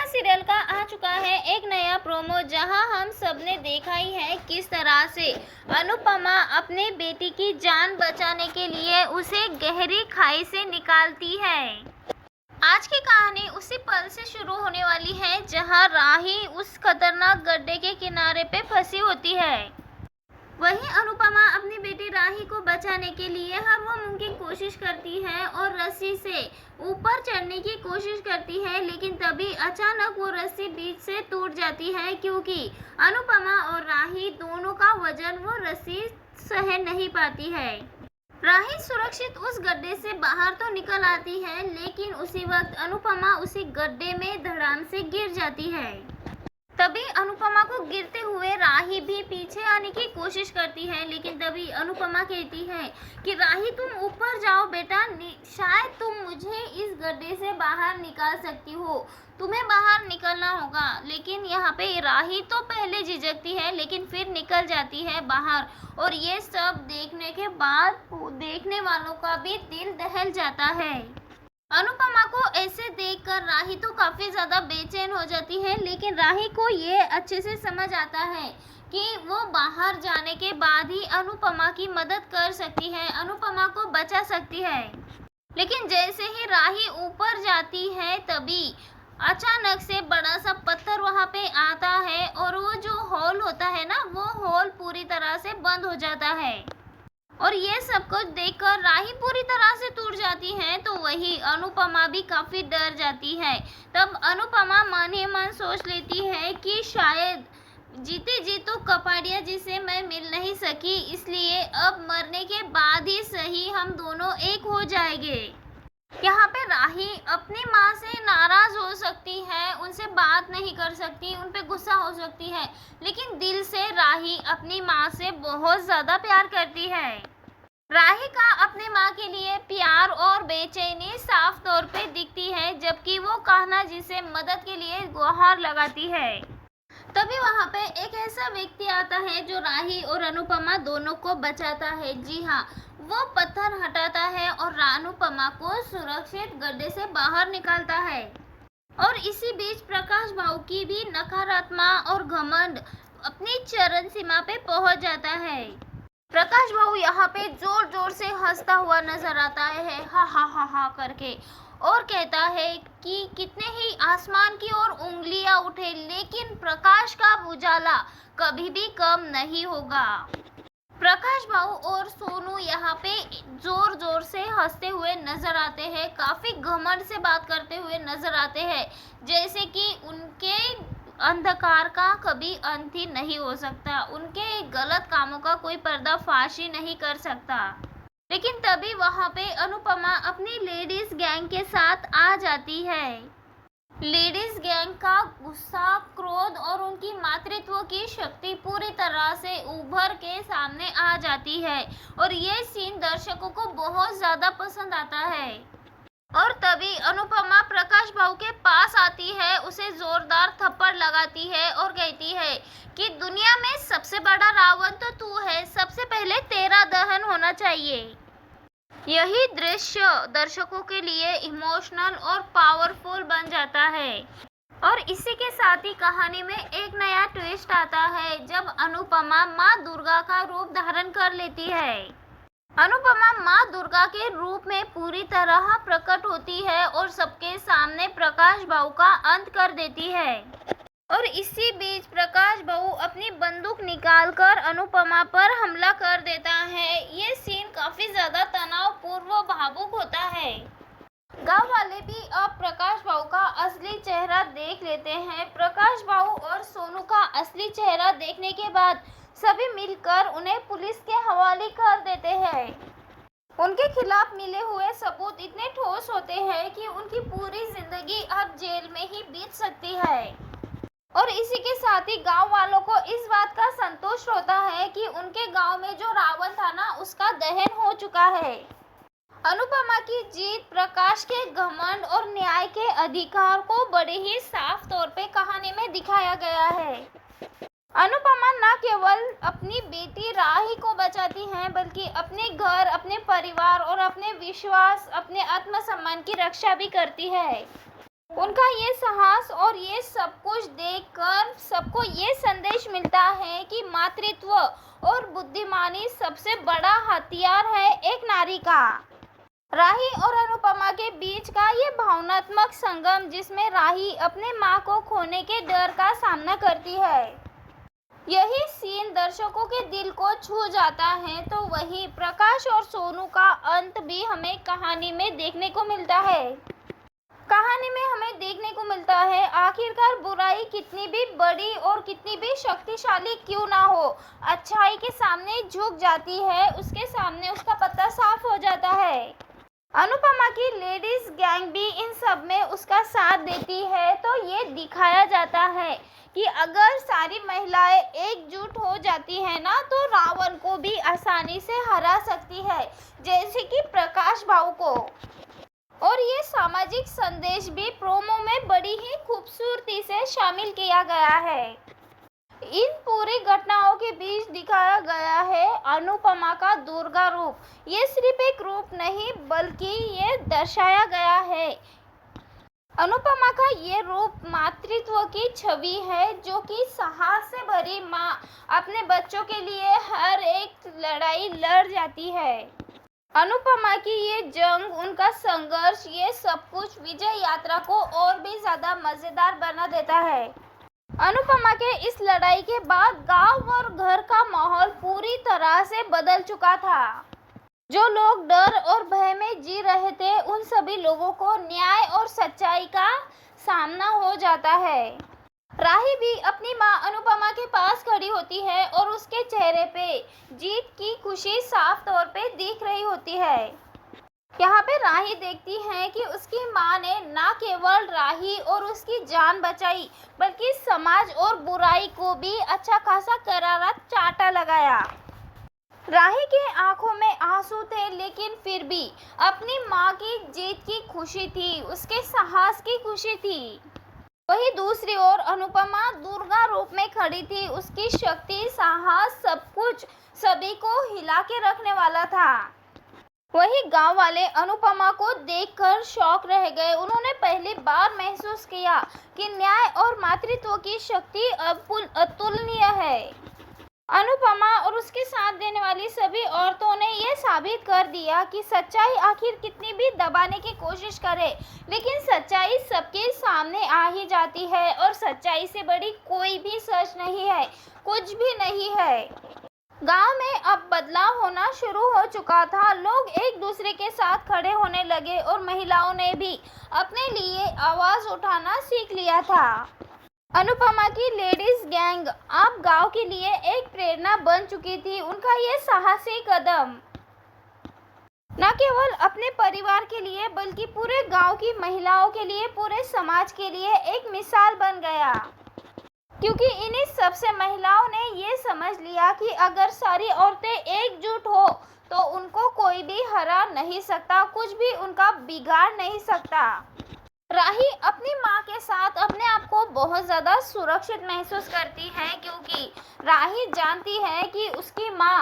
Serial का आ चुका है एक नया प्रोमो, जहां हम सब ने देखा ही है किस तरह से अनुपमा अपने बेटी की जान बचाने के लिए उसे गहरी खाई से निकालती है। आज की कहानी उसी पल से शुरू होने वाली है जहां राही उस खतरनाक गड्ढे के किनारे पे फंसी होती है। वहीं अनुपमा अपनी बेटी राही को बचाने के लिए हर वो मुमकिन कोशिश करती है और रस्सी से ऊपर चढ़ने की कोशिश करती है, लेकिन तभी अचानक वो रस्सी बीच से टूट जाती है क्योंकि अनुपमा और राही दोनों का वजन वो रस्सी सह नहीं पाती है। राही सुरक्षित उस गड्ढे से बाहर तो निकल आती है, लेकिन उसी वक्त अनुपमा उसी गड्ढे में धड़ाम से गिर जाती है। तभी अनुपमा को गिरते हुए राही भी पीछे आने की कोशिश करती है, लेकिन तभी अनुपमा कहती है कि राही तुम ऊपर जाओ बेटा, शायद तुम मुझे इस गड्ढे से बाहर निकाल सकती हो, तुम्हें बाहर निकलना होगा। लेकिन यहाँ पे राही तो पहले झिझकती है, लेकिन फिर निकल जाती है बाहर, और ये सब देखने के बाद देखने वालों का भी दिल दहल जाता है। अनुपमा को ऐसे देखकर राही तो काफी ज्यादा बेचैन हो जाती है, लेकिन राही को ये अच्छे से समझ आता है कि वो बाहर जाने के बाद ही अनुपमा की मदद कर सकती है, अनुपमा को बचा सकती है। लेकिन जैसे ही राही ऊपर जाती है तभी अचानक से बड़ा सा पत्थर वहां पे आता है, और वो जो होल होता है ना, वो होल पूरी तरह से बंद हो जाता है। और ये सब कुछ देखकर राही पूरी तरह से टूट जाती है, तो वही अनुपमा भी काफी डर जाती है। तब अनुपमा मन ही मन सोच लेती है कि शायद जीते जी तो कपाड़िया जी से मैं मिल नहीं सकी, इसलिए अब मरने के बाद ही सही हम दोनों एक हो जाएंगे। यहाँ पे राही अपनी माँ से नाराज हो सकती है, उनसे बात नहीं कर सकती, उन पे गुस्सा हो सकती है, लेकिन दिल से राही अपनी माँ से बहुत ज्यादा प्यार करती है। राही का अपनी माँ के लिए प्यार और बेचैनी साफ तौर पे दिखती है, जबकि वो कान्हा जी से मदद के लिए गुहार लगाती है। तभी वहाँ पे एक ऐसा व्यक्ति आता है जो राही और अनुपमा दोनों को बचाता है। जी हाँ, वो पत्थर हटाता है और अनुपमा को सुरक्षित गड्ढे से बाहर निकालता है। और इसी बीच प्रकाश भाऊ की भी नकारात्मक और घमंड अपनी चरम सीमा पे पहुंच जाता है। प्रकाश भाऊ यहाँ पे जोर जोर से हंसता हुआ नजर आता है, हा हा हा हा करके, और कहता है कि कितने ही आसमान की ओर उंगलियां उठे, लेकिन प्रकाश का उजाला कभी भी कम नहीं होगा। प्रकाश भाऊ और सोनू यहाँ पे जोर जोर से हंसते हुए नजर आते हैं, काफी घमंड से बात करते हुए नजर आते हैं, जैसे कि उनके अंधकार का कभी अंत ही नहीं हो सकता, उनके गलत कामों का कोई पर्दाफाश ही नहीं कर सकता। लेकिन तभी वहाँ पे अनुपमा अपनी लेडीज गैंग के साथ आ जाती है। लेडीज गैंग का गुस्सा, क्रोध और उनकी मातृत्व की शक्ति पूरी तरह से उभर के सामने आ जाती है, और ये सीन दर्शकों को बहुत ज्यादा पसंद आता है। और तभी अनुपमा प्रकाश भाऊ के पास आती है, उसे जोरदार थप्पड़ लगाती है और कहती है कि दुनिया में सबसे बड़ा रावण तो तू है, सबसे पहले तेरा दहन होना चाहिए। यही दृश्य दर्शकों के लिए इमोशनल और पावरफुल बन जाता है। और इसी के साथ ही कहानी में एक नया ट्विस्ट आता है, जब अनुपमा माँ दुर्गा का रूप धारण कर लेती है। अनुपमा माँ दुर्गा के रूप में पूरी तरह प्रकट होती है और सबके सामने प्रकाश भाऊ का अंत कर देती है। और इसी बीच प्रकाश भाऊ अपनी बंदूक निकालकर अनुपमा पर हमला कर देता है। ये सीन काफी ज्यादा तनावपूर्ण व भावुक होता है। गांव वाले भी अब प्रकाश भाऊ का असली चेहरा देख लेते हैं। प्रकाश भाऊ और सोनू का असली चेहरा देखने के बाद सभी मिलकर उन्हें पुलिस के हवाले कर देते हैं। उनके खिलाफ मिले हुए सबूत इतने ठोस होते हैं कि उनकी पूरी जिंदगी अब जेल में ही बीत सकती है। और इसी के साथ ही गांव वालों को इस बात का संतोष होता है कि उनके गांव में जो रावण था ना, उसका दहन हो चुका है। अनुपमा की जीत प्रकाश के घमंड और न्याय के अधिकार को बड़े ही साफ तौर पे कहानी में दिखाया गया है। अनुपमा न केवल अपनी बेटी राही को बचाती हैं, बल्कि अपने घर, अपने परिवार और अपने विश्वास, अपने आत्मसम्मान की रक्षा भी करती है। उनका ये साहस और ये सब कुछ देखकर सबको ये संदेश मिलता है कि मातृत्व और बुद्धिमानी सबसे बड़ा हथियार है एक नारी का। राही और अनुपमा के बीच का ये भावनात्मक संगम, जिसमें राही अपने माँ को खोने के डर का सामना करती है, यही सीन दर्शकों के दिल को छू जाता है। तो वही प्रकाश और सोनू का अंत भी हमें कहानी में देखने को मिलता है। कहानी में हमें देखने को मिलता है आखिरकार बुराई कितनी भी बड़ी और कितनी भी शक्तिशाली क्यों ना हो, अच्छाई के सामने झुक जाती है, उसके सामने उसका पत्ता साफ हो जाता है। अनुपमा की लेडीज गैंग भी इन सब में उसका साथ देती है। तो ये दिखाया जाता है कि अगर सारी महिलाएं एकजुट हो जाती हैं ना, तो रावण को भी आसानी से हरा सकती है, जैसे कि प्रकाश भाऊ को। और ये सामाजिक संदेश भी प्रोमो में बड़ी ही खूबसूरती से शामिल किया गया है। इन पूरी घटनाओं के बीच दिखाया गया है अनुपमा का दुर्गा रूप। ये सिर्फ एक रूप नहीं बल्कि ये दर्शाया गया है अनुपमा का ये रूप मातृत्व की छवि है, जो कि साहस से भरी माँ अपने बच्चों के लिए हर एक लड़ाई लड़ जाती है। अनुपमा की ये जंग, उनका संघर्ष, ये सब कुछ विजय यात्रा को और भी ज्यादा मजेदार बना देता है। अनुपमा के इस लड़ाई के बाद गांव और घर का माहौल पूरी तरह से बदल चुका था। जो लोग डर और भय में जी रहे थे, उन सभी लोगों को न्याय और सच्चाई का सामना हो जाता है। राही भी अपनी माँ अनुपमा के पास खड़ी होती है और उसके चेहरे पे जीत की खुशी साफ तौर पे दिख रही होती है। यहाँ पे राही देखती है कि उसकी माँ ने न केवल राही और उसकी जान बचाई, बल्कि समाज और बुराई को भी अच्छा खासा करारा चाटा लगाया। राही के आंखों में आंसू थे, लेकिन फिर भी अपनी माँ की जीत की खुशी थी, उसके साहस की खुशी थी। वही दूसरी ओर अनुपमा दुर्गा रूप में खड़ी थी। उसकी शक्ति, साहस, सब कुछ सभी को हिला के रखने वाला था। वही गांव वाले अनुपमा को देखकर शॉक रह गए। उन्होंने पहली बार महसूस किया कि न्याय और मातृत्व की शक्ति अतुलनीय है। अनुपमा और उसके साथ देने वाली सभी औरतों ने यह साबित कर दिया कि सच्चाई आखिर कितनी भी दबाने की कोशिश करे, लेकिन सच्चाई सबके सामने आ ही जाती है। और सच्चाई से बड़ी कोई भी सच नहीं है, कुछ भी नहीं है। गांव में अब बदलाव होना शुरू हो चुका था। लोग एक दूसरे के साथ खड़े होने लगे और महिलाओं ने भी अपने लिए आवाज उठाना सीख लिया था। अनुपमा की लेडीज गैंग अब गांव के लिए एक प्रेरणा बन चुकी थी। उनका ये साहसी कदम न केवल अपने परिवार के लिए बल्कि पूरे गांव की महिलाओं के लिए, पूरे समाज के लिए एक मिसाल बन गया, क्योंकि इन्हीं सबसे महिलाओं ने ये समझ लिया कि अगर सारी औरतें एकजुट हो तो उनको कोई भी हरा नहीं सकता, कुछ भी उनका बिगाड़ नहीं सकता। राही अपनी माँ के साथ अपने आप को बहुत ज़्यादा सुरक्षित महसूस करती है, क्योंकि राही जानती है कि उसकी माँ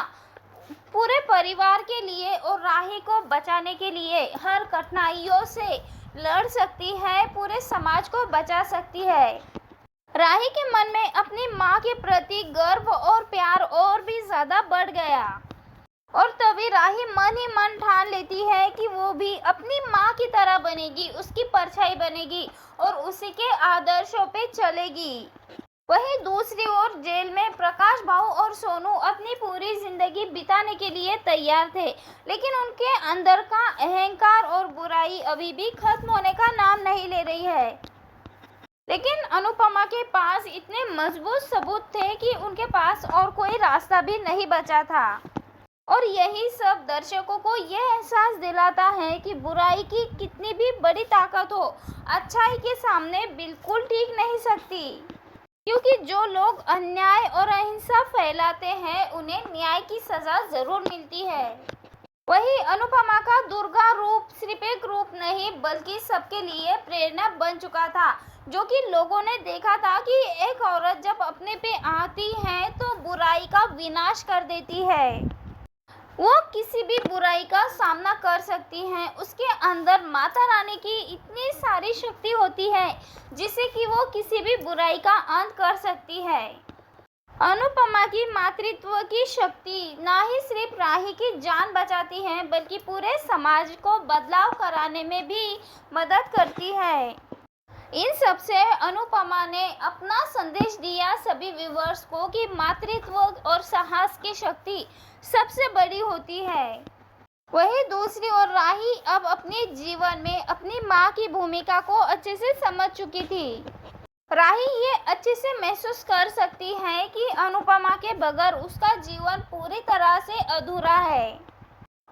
पूरे परिवार के लिए और राही को बचाने के लिए हर कठिनाइयों से लड़ सकती है, पूरे समाज को बचा सकती है। राही के मन में अपनी माँ के प्रति गर्व और प्यार और भी ज़्यादा बढ़ गया, और तभी राही मन ही मन ठान लेती है कि वो भी अपनी माँ की तरह बनेगी, उसकी परछाई बनेगी और उसी के आदर्शों पे चलेगी। वहीं दूसरी ओर जेल में प्रकाश भाऊ और सोनू अपनी पूरी जिंदगी बिताने के लिए तैयार थे, लेकिन उनके अंदर का अहंकार और बुराई अभी भी खत्म होने का नाम नहीं ले रही है। लेकिन अनुपमा के पास इतने मजबूत सबूत थे कि उनके पास और कोई रास्ता भी नहीं बचा था। और यही सब दर्शकों को यह एहसास दिलाता है कि बुराई की कितनी भी बड़ी ताकत हो, अच्छाई के सामने बिल्कुल टिक नहीं सकती, क्योंकि जो लोग अन्याय और अहिंसा फैलाते हैं उन्हें न्याय की सजा जरूर मिलती है। वही अनुपमा का दुर्गा रूप सिर्फ एक रूप नहीं बल्कि सबके लिए प्रेरणा बन चुका था, जो कि लोगों ने देखा था कि एक औरत जब अपने पे आती है तो बुराई का विनाश कर देती है। वो किसी भी बुराई का सामना कर सकती हैं। उसके अंदर माता रानी की इतनी सारी शक्ति होती है जिससे कि वो किसी भी बुराई का अंत कर सकती है। अनुपमा की मातृत्व की शक्ति ना ही सिर्फ राही की जान बचाती है बल्कि पूरे समाज को बदलाव कराने में भी मदद करती है। इन सब से अनुपमा ने अपना संदेश दिया सभी व्यूअर्स को कि मातृत्व और साहस की शक्ति सबसे बड़ी होती है। वहीं दूसरी ओर राही अब अपने जीवन में अपनी माँ की भूमिका को अच्छे से समझ चुकी थी। राही ये अच्छे से महसूस कर सकती है कि अनुपमा के बगैर उसका जीवन पूरी तरह से अधूरा है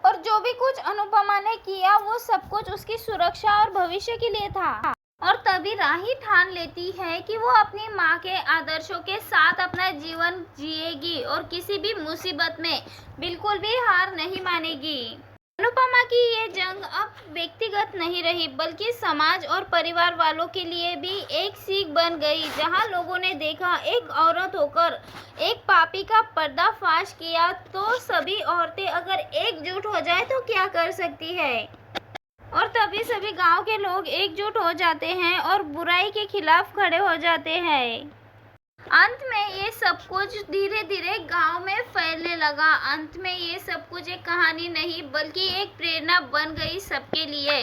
और जो भी कुछ अनुपमा ने किया वो सब कुछ उसकी सुरक्षा और भविष्य के लिए था। और तभी राही ठान लेती है कि वो अपनी माँ के आदर्शों के साथ अपना जीवन जिएगी और किसी भी मुसीबत में बिल्कुल भी हार नहीं मानेगी। अनुपमा की ये जंग अब व्यक्तिगत नहीं रही बल्कि समाज और परिवार वालों के लिए भी एक सीख बन गई, जहां लोगों ने देखा एक औरत होकर एक पापी का पर्दाफाश किया तो सभी औरतें अगर एकजुट हो जाए तो क्या कर सकती है। और तभी सभी गांव के लोग एकजुट हो जाते हैं और बुराई के खिलाफ खड़े हो जाते हैं। अंत में ये सब कुछ धीरे धीरे गांव में फैलने लगा। अंत में ये सब कुछ एक कहानी नहीं बल्कि एक प्रेरणा बन गई सबके लिए।